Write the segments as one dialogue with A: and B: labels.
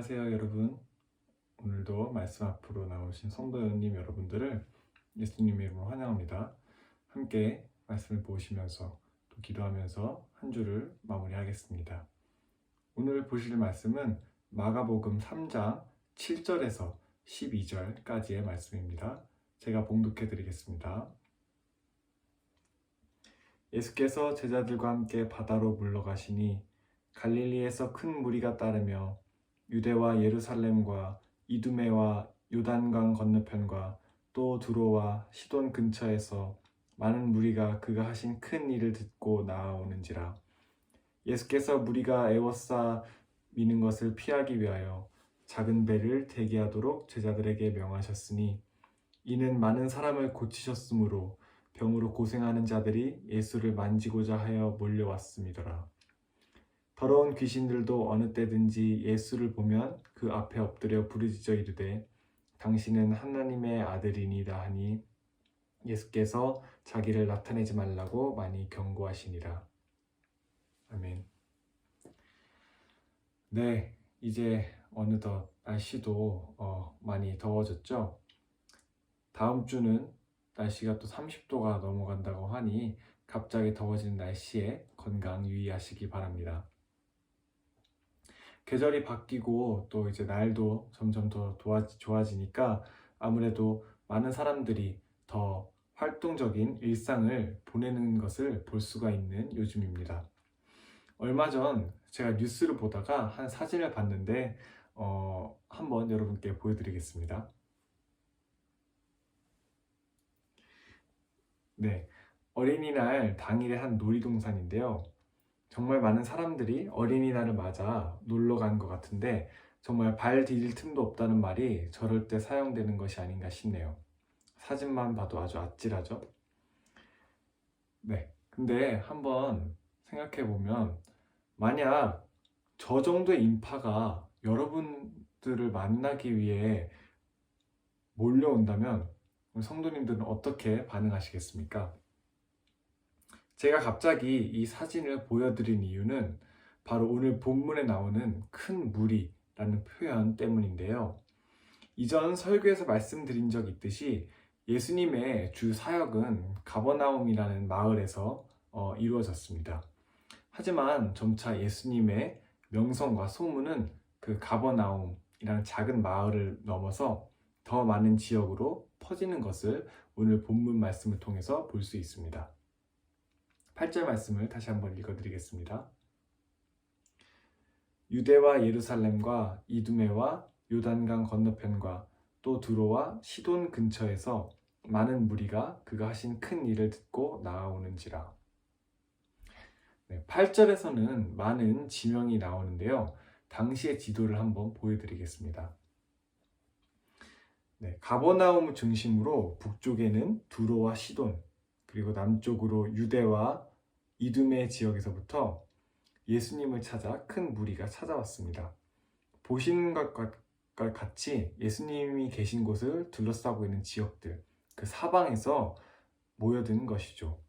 A: 안녕하세요, 여러분. 오늘도 말씀 앞으로 나오신 성도님 여러분들을 예수님의 이름으로 환영합니다. 함께 말씀을 보시면서 또 기도하면서 한 주를 마무리하겠습니다. 오늘 보실 말씀은 마가복음 3장 7절에서 12절까지의 말씀입니다. 제가 봉독해 드리겠습니다. 예수께서 제자들과 함께 바다로 물러가시니 갈릴리에서 큰 무리가 따르며 유대와 예루살렘과 이두메와 요단강 건너편과 또 두로와 시돈 근처에서 많은 무리가 그가 하신 큰 일을 듣고 나아오는지라. 예수께서 무리가 애워싸 미는 것을 피하기 위하여 작은 배를 대기하도록 제자들에게 명하셨으니 이는 많은 사람을 고치셨으므로 병으로 고생하는 자들이 예수를 만지고자 하여 몰려왔음이더라. 더러운 귀신들도 어느 때든지 예수를 보면 그 앞에 엎드려 부르짖어 이르되 당신은 하나님의 아들이니라 하니 예수께서 자기를 나타내지 말라고 많이 경고하시니라. 아멘. 네, 이제 어느덧 날씨도 많이 더워졌죠. 다음 주는 날씨가 또 30도가 넘어간다고 하니 갑자기 더워지는 날씨에 건강 유의하시기 바랍니다. 계절이 바뀌고 또 이제 날도 점점 더 좋아지니까 아무래도 많은 사람들이 더 활동적인 일상을 보내는 것을 볼 수가 있는 요즘입니다. 얼마 전 제가 뉴스를 보다가 한 사진을 봤는데 한번 여러분께 보여드리겠습니다. 네, 어린이날 당일에 한 놀이동산인데요. 정말 많은 사람들이 어린이날을 맞아 놀러 간 것 같은데 정말 발 디딜 틈도 없다는 말이 저럴 때 사용되는 것이 아닌가 싶네요. 사진만 봐도 아주 아찔하죠? 네, 근데 한번 생각해 보면 만약 저 정도의 인파가 여러분들을 만나기 위해 몰려온다면 우리 성도님들은 어떻게 반응하시겠습니까? 제가 갑자기 이 사진을 보여드린 이유는 바로 오늘 본문에 나오는 큰 무리라는 표현 때문인데요. 이전 설교에서 말씀드린 적 있듯이 예수님의 주 사역은 가버나움이라는 마을에서 이루어졌습니다. 하지만 점차 예수님의 명성과 소문은 그 가버나움이라는 작은 마을을 넘어서 더 많은 지역으로 퍼지는 것을 오늘 본문 말씀을 통해서 볼 수 있습니다. 8절 말씀을 다시 한번 읽어드리겠습니다. 유대와 예루살렘과 이두메와 요단강 건너편과 또 두로와 시돈 근처에서 많은 무리가 그가 하신 큰 일을 듣고 나아오는지라. 8절에서는 많은 지명이 나오는데요. 당시의 지도를 한번 보여드리겠습니다. 가버나움을 중심으로 북쪽에는 두로와 시돈, 그리고 남쪽으로 유대와 이두메 지역에서부터 예수님을 찾아 큰 무리가 찾아왔습니다. 보시는 것과 같이 예수님이 계신 곳을 둘러싸고 있는 지역들, 그 사방에서 모여드는 것이죠.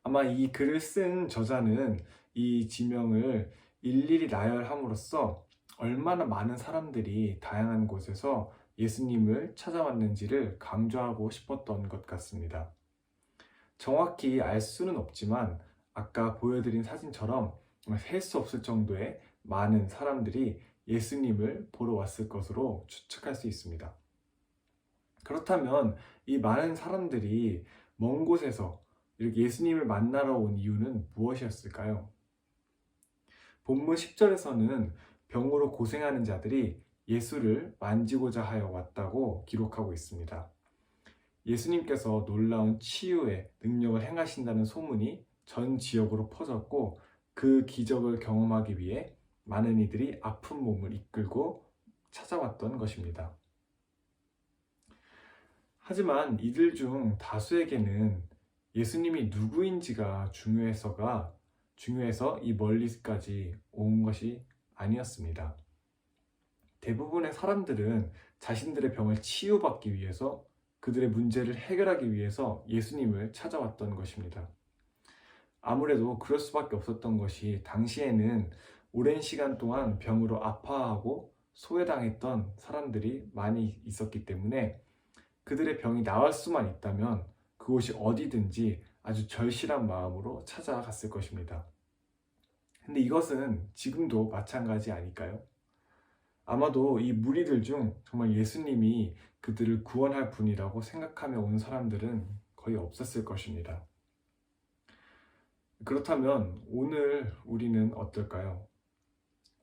A: 아마 이 글을 쓴 저자는 이 지명을 일일이 나열함으로써 얼마나 많은 사람들이 다양한 곳에서 예수님을 찾아왔는지를 강조하고 싶었던 것 같습니다. 정확히 알 수는 없지만 아까 보여드린 사진처럼 셀 수 없을 정도의 많은 사람들이 예수님을 보러 왔을 것으로 추측할 수 있습니다. 그렇다면 이 많은 사람들이 먼 곳에서 이렇게 예수님을 만나러 온 이유는 무엇이었을까요? 본문 10절에서는 병으로 고생하는 자들이 예수를 만지고자 하여 왔다고 기록하고 있습니다. 예수님께서 놀라운 치유의 능력을 행하신다는 소문이 전 지역으로 퍼졌고 그 기적을 경험하기 위해 많은 이들이 아픈 몸을 이끌고 찾아왔던 것입니다. 하지만 이들 중 다수에게는 예수님이 누구인지가 중요해서 이 멀리까지 온 것이 아니었습니다. 대부분의 사람들은 자신들의 병을 치유받기 위해서 그들의 문제를 해결하기 위해서 예수님을 찾아왔던 것입니다. 아무래도 그럴 수밖에 없었던 것이 당시에는 오랜 시간 동안 병으로 아파하고 소외당했던 사람들이 많이 있었기 때문에 그들의 병이 나을 수만 있다면 그곳이 어디든지 아주 절실한 마음으로 찾아갔을 것입니다. 근데 이것은 지금도 마찬가지 아닐까요? 아마도 이 무리들 중 정말 예수님이 그들을 구원할 분이라고 생각하며 온 사람들은 거의 없었을 것입니다. 그렇다면 오늘 우리는 어떨까요?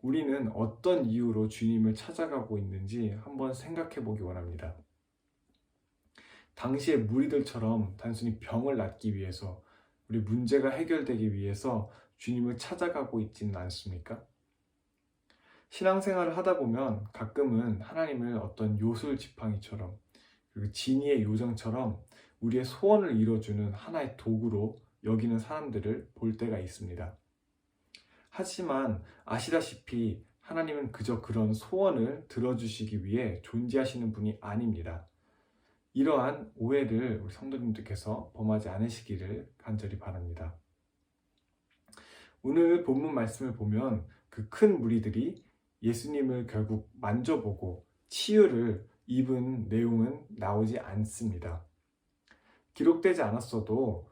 A: 우리는 어떤 이유로 주님을 찾아가고 있는지 한번 생각해 보기 원합니다. 당시의 무리들처럼 단순히 병을 낫기 위해서, 우리 문제가 해결되기 위해서 주님을 찾아가고 있지는 않습니까? 신앙생활을 하다 보면 가끔은 하나님을 어떤 요술지팡이처럼, 그리고 지니의 요정처럼 우리의 소원을 이뤄주는 하나의 도구로 여기는 사람들을 볼 때가 있습니다. 하지만 아시다시피 하나님은 그저 그런 소원을 들어주시기 위해 존재하시는 분이 아닙니다. 이러한 오해를 우리 성도님들께서 범하지 않으시기를 간절히 바랍니다. 오늘 본문 말씀을 보면 그 큰 무리들이 예수님을 결국 만져보고 치유를 입은 내용은 나오지 않습니다. 기록되지 않았어도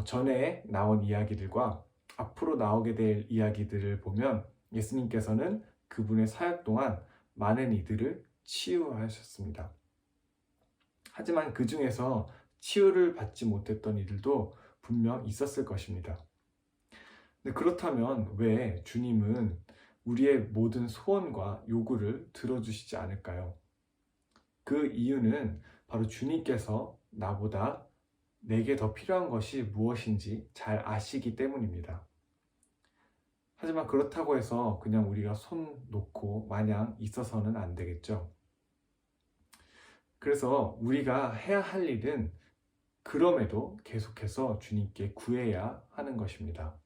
A: 전에 나온 이야기들과 앞으로 나오게 될 이야기들을 보면 예수님께서는 그분의 사역 동안 많은 이들을 치유하셨습니다. 하지만 그 중에서 치유를 받지 못했던 이들도 분명 있었을 것입니다. 그렇다면 왜 주님은 우리의 모든 소원과 요구를 들어주시지 않을까요? 그 이유는 바로 주님께서 나보다 내게 더 필요한 것이 무엇인지 잘 아시기 때문입니다. 하지만 그렇다고 해서 그냥 우리가 손 놓고 마냥 있어서는 안 되겠죠. 그래서 우리가 해야 할 일은 그럼에도 계속해서 주님께 구해야 하는 것입니다.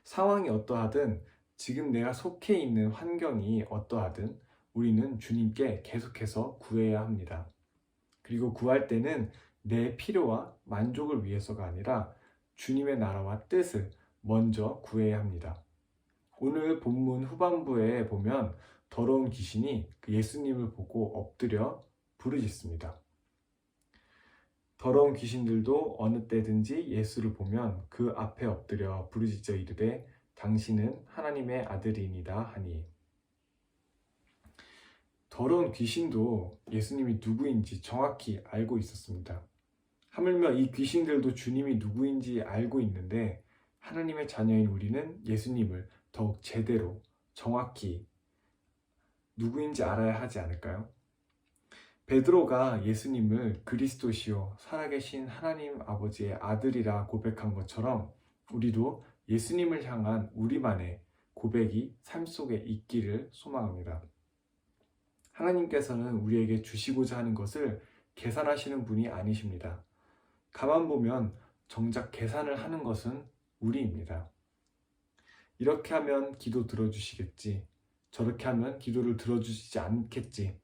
A: 상황이 어떠하든, 지금 내가 속해 있는 환경이 어떠하든 우리는 주님께 계속해서 구해야 합니다. 그리고 구할 때는 내 필요와 만족을 위해서가 아니라 주님의 나라와 뜻을 먼저 구해야 합니다. 오늘 본문 후반부에 보면 더러운 귀신이 예수님을 보고 엎드려 부르짖습니다. 더러운 귀신들도 어느 때든지 예수를 보면 그 앞에 엎드려 부르짖어 이르되 당신은 하나님의 아들이니이다 하니. 더러운 귀신도 예수님이 누구인지 정확히 알고 있었습니다. 하물며 이 귀신들도 주님이 누구인지 알고 있는데 하나님의 자녀인 우리는 예수님을 더욱 제대로 정확히 누구인지 알아야 하지 않을까요? 베드로가 예수님을 그리스도시요 살아계신 하나님 아버지의 아들이라 고백한 것처럼 우리도 예수님을 향한 우리만의 고백이 삶 속에 있기를 소망합니다. 하나님께서는 우리에게 주시고자 하는 것을 계산하시는 분이 아니십니다. 가만 보면 정작 계산을 하는 것은 우리입니다. 이렇게 하면 기도 들어주시겠지, 저렇게 하면 기도를 들어주시지 않겠지,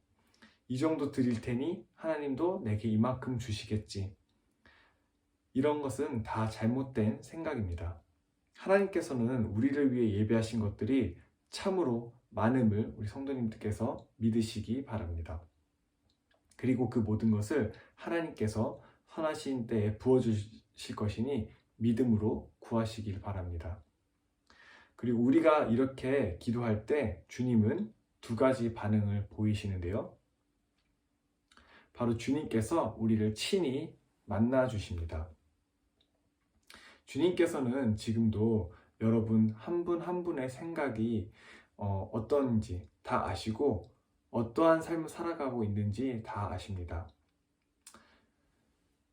A: 이 정도 드릴 테니 하나님도 내게 이만큼 주시겠지. 이런 것은 다 잘못된 생각입니다. 하나님께서는 우리를 위해 예배하신 것들이 참으로 많음을 우리 성도님들께서 믿으시기 바랍니다. 그리고 그 모든 것을 하나님께서 선하신 때에 부어주실 것이니 믿음으로 구하시길 바랍니다. 그리고 우리가 이렇게 기도할 때 주님은 두 가지 반응을 보이시는데요. 바로 주님께서 우리를 친히 만나 주십니다. 주님께서는 지금도 여러분 한 분 한 분의 생각이 어떤지 다 아시고 어떠한 삶을 살아가고 있는지 다 아십니다.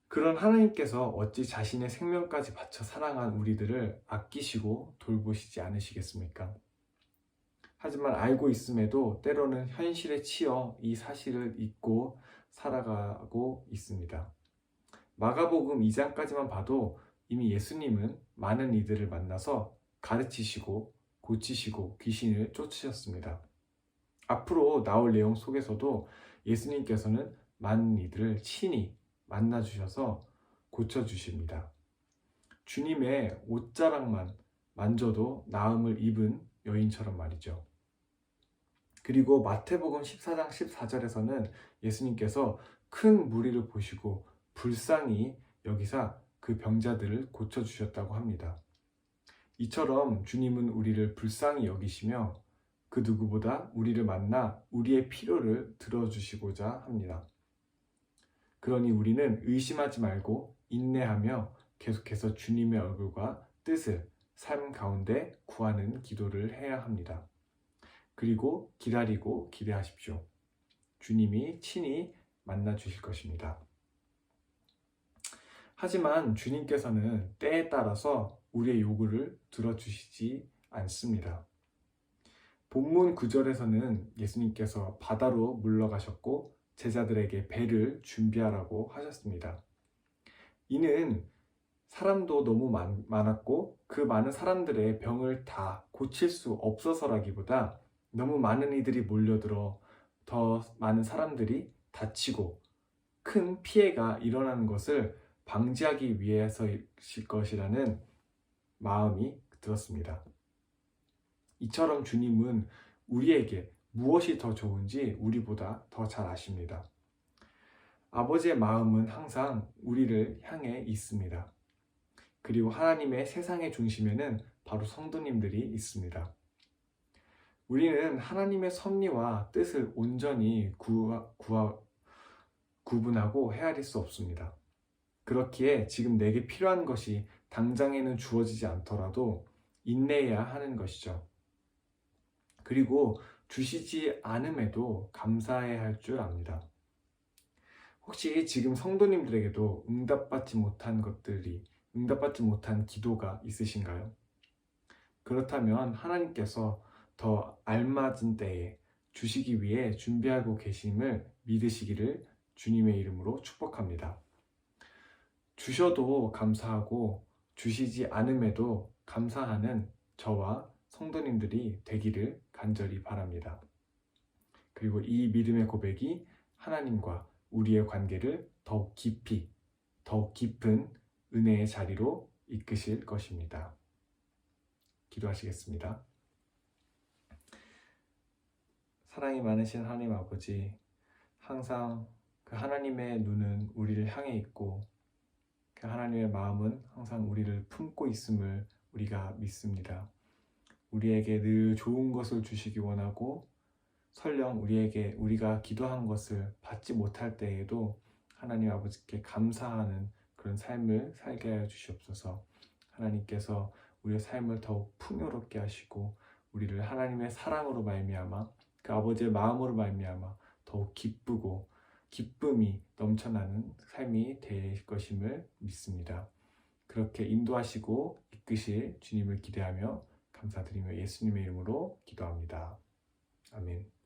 A: 그런 하나님께서 어찌 자신의 생명까지 바쳐 사랑한 우리들을 아끼시고 돌보시지 않으시겠습니까? 하지만 알고 있음에도 때로는 현실에 치여 이 사실을 잊고 살아가고 있습니다. 마가복음 2장까지만 봐도 이미 예수님은 많은 이들을 만나서 가르치시고 고치시고 귀신을 쫓으셨습니다. 앞으로 나올 내용 속에서도 예수님께서는 많은 이들을 친히 만나주셔서 고쳐주십니다. 주님의 옷자락만 만져도 나음을 입은 여인처럼 말이죠. 그리고 마태복음 14장 14절에서는 예수님께서 큰 무리를 보시고 불쌍히 여기사 그 병자들을 고쳐주셨다고 합니다. 이처럼 주님은 우리를 불쌍히 여기시며 그 누구보다 우리를 만나 우리의 필요를 들어주시고자 합니다. 그러니 우리는 의심하지 말고 인내하며 계속해서 주님의 얼굴과 뜻을 삶 가운데 구하는 기도를 해야 합니다. 그리고 기다리고 기대하십시오. 주님이 친히 만나 주실 것입니다. 하지만 주님께서는 때에 따라서 우리의 요구를 들어주시지 않습니다. 본문 9절에서는 예수님께서 바다로 물러가셨고 제자들에게 배를 준비하라고 하셨습니다. 이는 사람도 너무 많았고 그 많은 사람들의 병을 다 고칠 수 없어서라기보다 너무 많은 이들이 몰려들어 더 많은 사람들이 다치고 큰 피해가 일어나는 것을 방지하기 위해서일 것이라는 마음이 들었습니다. 이처럼 주님은 우리에게 무엇이 더 좋은지 우리보다 더 잘 아십니다. 아버지의 마음은 항상 우리를 향해 있습니다. 그리고 하나님의 세상의 중심에는 바로 성도님들이 있습니다. 우리는 하나님의 섭리와 뜻을 온전히 구분하고 헤아릴 수 없습니다. 그렇기에 지금 내게 필요한 것이 당장에는 주어지지 않더라도 인내해야 하는 것이죠. 그리고 주시지 않음에도 감사해야 할 줄 압니다. 혹시 지금 성도님들에게도 응답받지 못한 기도가 있으신가요? 그렇다면 하나님께서 더 알맞은 때에 주시기 위해 준비하고 계심을 믿으시기를 주님의 이름으로 축복합니다. 주셔도 감사하고 주시지 않음에도 감사하는 저와 성도님들이 되기를 간절히 바랍니다. 그리고 이 믿음의 고백이 하나님과 우리의 관계를 더욱 깊이, 더욱 깊은 은혜의 자리로 이끄실 것입니다. 기도하시겠습니다. 사랑이 많으신 하나님 아버지, 항상 그 하나님의 눈은 우리를 향해 있고 그 하나님의 마음은 항상 우리를 품고 있음을 우리가 믿습니다. 우리에게 늘 좋은 것을 주시기 원하고 설령 우리가 기도한 것을 받지 못할 때에도 하나님 아버지께 감사하는 그런 삶을 살게 하여 주시옵소서. 하나님께서 우리의 삶을 더욱 풍요롭게 하시고 우리를 하나님의 사랑으로 말미암아 그 아버지의 마음으로 말미암아 더욱 기쁘고 기쁨이 넘쳐나는 삶이 될 것임을 믿습니다. 그렇게 인도하시고 이끄실 주님을 기대하며 감사드리며 예수님의 이름으로 기도합니다. 아멘.